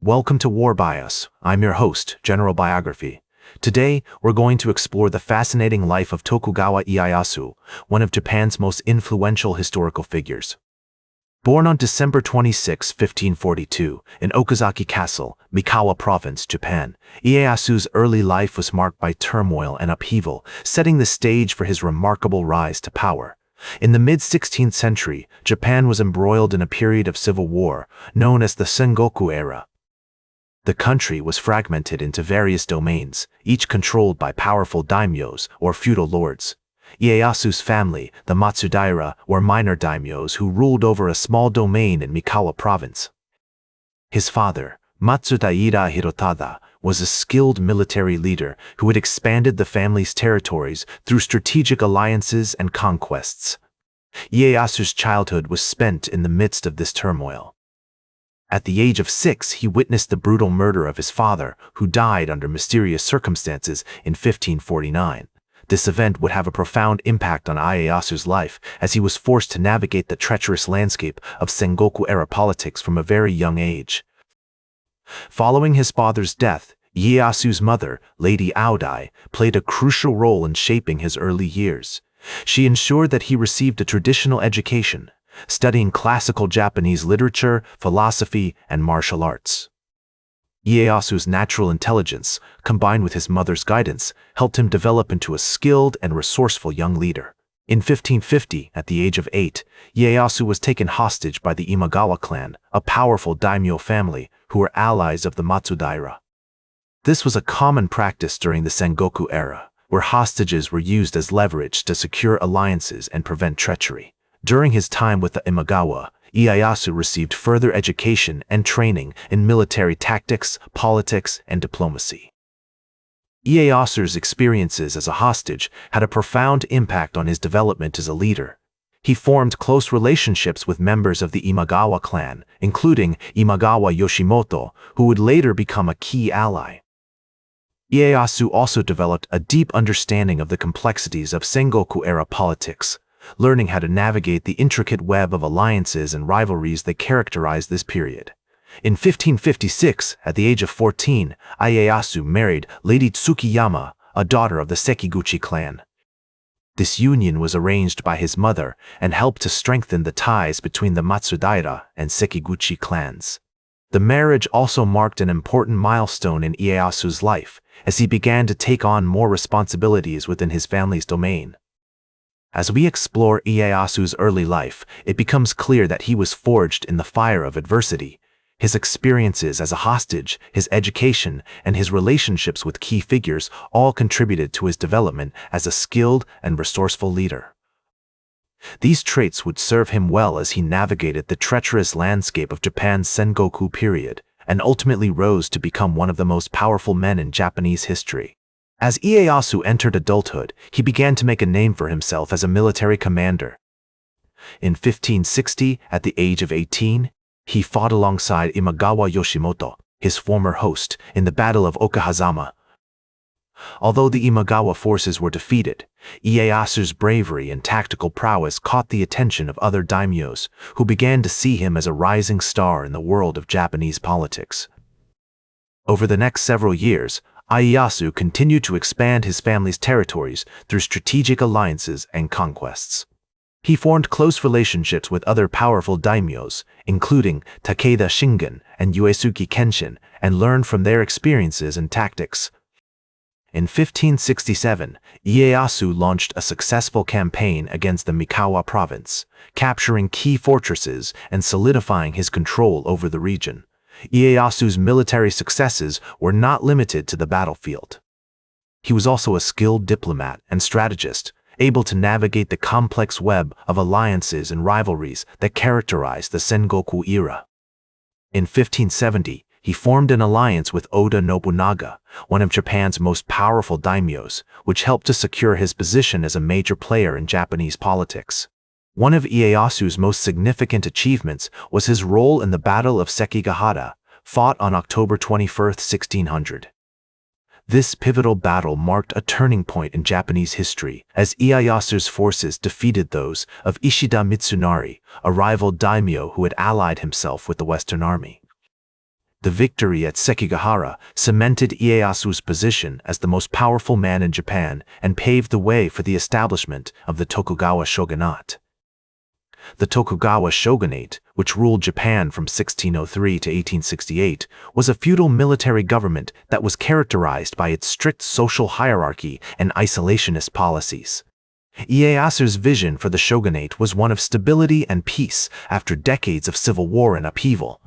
Welcome to War Bias. I'm your host, General Biography. Today, we're going to explore the fascinating life of Tokugawa Ieyasu, one of Japan's most influential historical figures. Born on December 26, 1542, in Okazaki Castle, Mikawa Province, Japan, Ieyasu's early life was marked by turmoil and upheaval, setting the stage for his remarkable rise to power. In the mid-16th century, Japan was embroiled in a period of civil war, known as the Sengoku era. The country was fragmented into various domains, each controlled by powerful daimyos, or feudal lords. Ieyasu's family, the Matsudaira, were minor daimyos who ruled over a small domain in Mikawa Province. His father, Matsudaira Hirotada, was a skilled military leader who had expanded the family's territories through strategic alliances and conquests. Ieyasu's childhood was spent in the midst of this turmoil. At the age of 6, he witnessed the brutal murder of his father, who died under mysterious circumstances in 1549. This event would have a profound impact on Ieyasu's life, as he was forced to navigate the treacherous landscape of Sengoku-era politics from a very young age. Following his father's death, Ieyasu's mother, Lady Aodai, played a crucial role in shaping his early years. She ensured that he received a traditional education, studying classical Japanese literature, philosophy, and martial arts. Ieyasu's natural intelligence, combined with his mother's guidance, helped him develop into a skilled and resourceful young leader. In 1550, at the age of 8, Ieyasu was taken hostage by the Imagawa clan, a powerful daimyo family who were allies of the Matsudaira. This was a common practice during the Sengoku era, where hostages were used as leverage to secure alliances and prevent treachery. During his time with the Imagawa, Ieyasu received further education and training in military tactics, politics, and diplomacy. Ieyasu's experiences as a hostage had a profound impact on his development as a leader. He formed close relationships with members of the Imagawa clan, including Imagawa Yoshimoto, who would later become a key ally. Ieyasu also developed a deep understanding of the complexities of Sengoku-era politics, learning how to navigate the intricate web of alliances and rivalries that characterized this period. In 1556, at the age of 14, Ieyasu married Lady Tsukiyama, a daughter of the Sekiguchi clan. This union was arranged by his mother and helped to strengthen the ties between the Matsudaira and Sekiguchi clans. The marriage also marked an important milestone in Ieyasu's life, as he began to take on more responsibilities within his family's domain. As we explore Ieyasu's early life, it becomes clear that he was forged in the fire of adversity. His experiences as a hostage, his education, and his relationships with key figures all contributed to his development as a skilled and resourceful leader. These traits would serve him well as he navigated the treacherous landscape of Japan's Sengoku period, and ultimately rose to become one of the most powerful men in Japanese history. As Ieyasu entered adulthood, he began to make a name for himself as a military commander. In 1560, at the age of 18, he fought alongside Imagawa Yoshimoto, his former host, in the Battle of Okahazama. Although the Imagawa forces were defeated, Ieyasu's bravery and tactical prowess caught the attention of other daimyos, who began to see him as a rising star in the world of Japanese politics. Over the next several years, Ieyasu continued to expand his family's territories through strategic alliances and conquests. He formed close relationships with other powerful daimyos, including Takeda Shingen and Uesugi Kenshin, and learned from their experiences and tactics. In 1567, Ieyasu launched a successful campaign against the Mikawa province, capturing key fortresses and solidifying his control over the region. Ieyasu's military successes were not limited to the battlefield. He was also a skilled diplomat and strategist, able to navigate the complex web of alliances and rivalries that characterized the Sengoku era. In 1570, he formed an alliance with Oda Nobunaga, one of Japan's most powerful daimyos, which helped to secure his position as a major player in Japanese politics. One of Ieyasu's most significant achievements was his role in the Battle of Sekigahara, fought on October 21, 1600. This pivotal battle marked a turning point in Japanese history, as Ieyasu's forces defeated those of Ishida Mitsunari, a rival daimyo who had allied himself with the Western Army. The victory at Sekigahara cemented Ieyasu's position as the most powerful man in Japan and paved the way for the establishment of the Tokugawa shogunate. The Tokugawa shogunate, which ruled Japan from 1603 to 1868, was a feudal military government that was characterized by its strict social hierarchy and isolationist policies. Ieyasu's vision for the shogunate was one of stability and peace after decades of civil war and upheaval.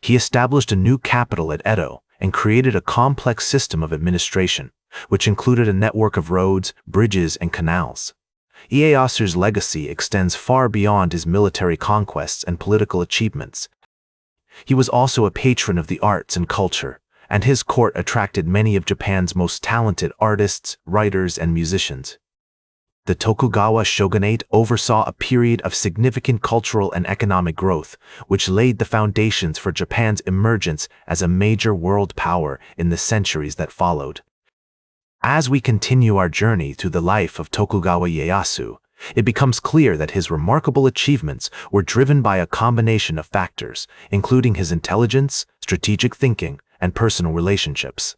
He established a new capital at Edo and created a complex system of administration, which included a network of roads, bridges, and canals. Ieyasu's legacy extends far beyond his military conquests and political achievements. He was also a patron of the arts and culture, and his court attracted many of Japan's most talented artists, writers, and musicians. The Tokugawa shogunate oversaw a period of significant cultural and economic growth, which laid the foundations for Japan's emergence as a major world power in the centuries that followed. As we continue our journey through the life of Tokugawa Ieyasu, it becomes clear that his remarkable achievements were driven by a combination of factors, including his intelligence, strategic thinking, and personal relationships.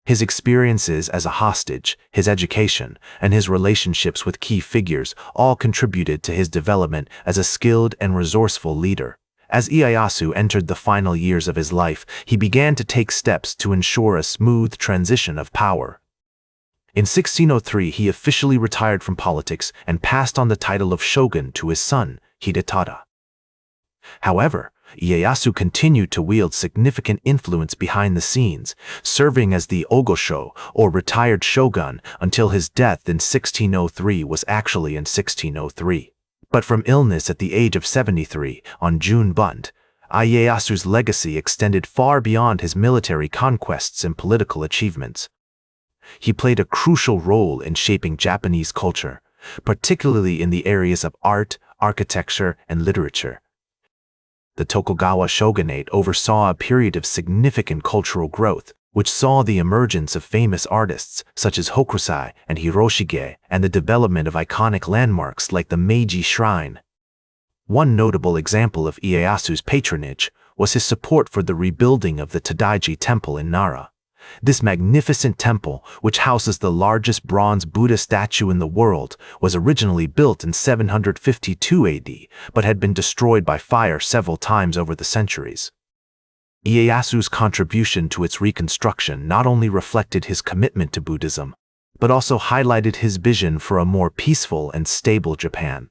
His experiences as a hostage, his education, and his relationships with key figures all contributed to his development as a skilled and resourceful leader. As Ieyasu entered the final years of his life, he began to take steps to ensure a smooth transition of power. In 1603, he officially retired from politics and passed on the title of shogun to his son, Hidetada. However, Ieyasu continued to wield significant influence behind the scenes, serving as the Ogosho, or retired shogun, until his death in 1603 was actually in 1603. But from illness at the age of 73, on June Bund, Ieyasu's legacy extended far beyond his military conquests and political achievements. He played a crucial role in shaping Japanese culture, particularly in the areas of art, architecture, and literature. The Tokugawa shogunate oversaw a period of significant cultural growth, which saw the emergence of famous artists such as Hokusai and Hiroshige and the development of iconic landmarks like the Meiji Shrine. One notable example of Ieyasu's patronage was his support for the rebuilding of the Tadaiji Temple in Nara. This magnificent temple, which houses the largest bronze Buddha statue in the world, was originally built in 752 AD, but had been destroyed by fire several times over the centuries. Ieyasu's contribution to its reconstruction not only reflected his commitment to Buddhism, but also highlighted his vision for a more peaceful and stable Japan.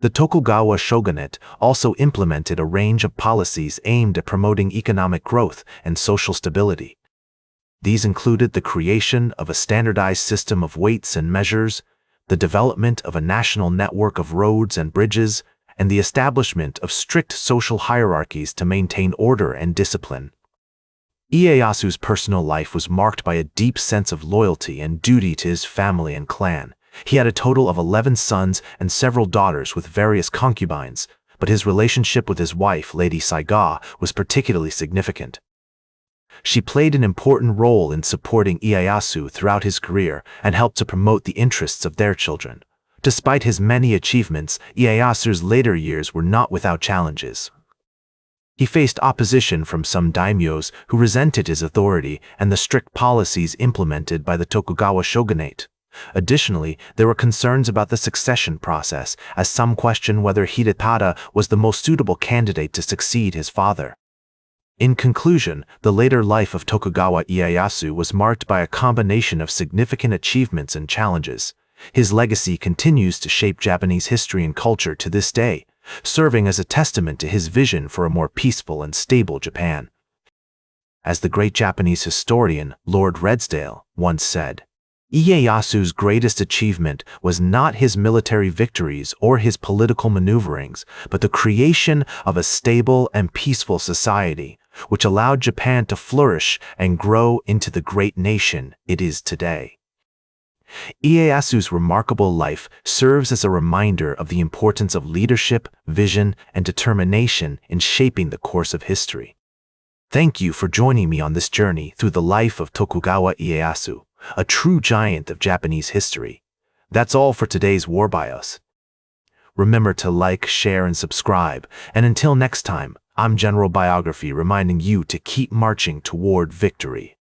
The Tokugawa shogunate also implemented a range of policies aimed at promoting economic growth and social stability. These included the creation of a standardized system of weights and measures, the development of a national network of roads and bridges, and the establishment of strict social hierarchies to maintain order and discipline. Ieyasu's personal life was marked by a deep sense of loyalty and duty to his family and clan. He had a total of 11 sons and several daughters with various concubines, but his relationship with his wife, Lady Saiga, was particularly significant. She played an important role in supporting Ieyasu throughout his career and helped to promote the interests of their children. Despite his many achievements, Ieyasu's later years were not without challenges. He faced opposition from some daimyos who resented his authority and the strict policies implemented by the Tokugawa shogunate. Additionally, there were concerns about the succession process, as some questioned whether Hidetada was the most suitable candidate to succeed his father. In conclusion, the later life of Tokugawa Ieyasu was marked by a combination of significant achievements and challenges. His legacy continues to shape Japanese history and culture to this day, serving as a testament to his vision for a more peaceful and stable Japan. As the great Japanese historian Lord Redesdale once said, Ieyasu's greatest achievement was not his military victories or his political maneuverings, but the creation of a stable and peaceful society, which allowed Japan to flourish and grow into the great nation it is today. Ieyasu's remarkable life serves as a reminder of the importance of leadership, vision, and determination in shaping the course of history. Thank you for joining me on this journey through the life of Tokugawa Ieyasu, a true giant of Japanese history. That's all for today's War Bios. Remember to like, share, and subscribe, and until next time, I'm General Biography reminding you to keep marching toward victory.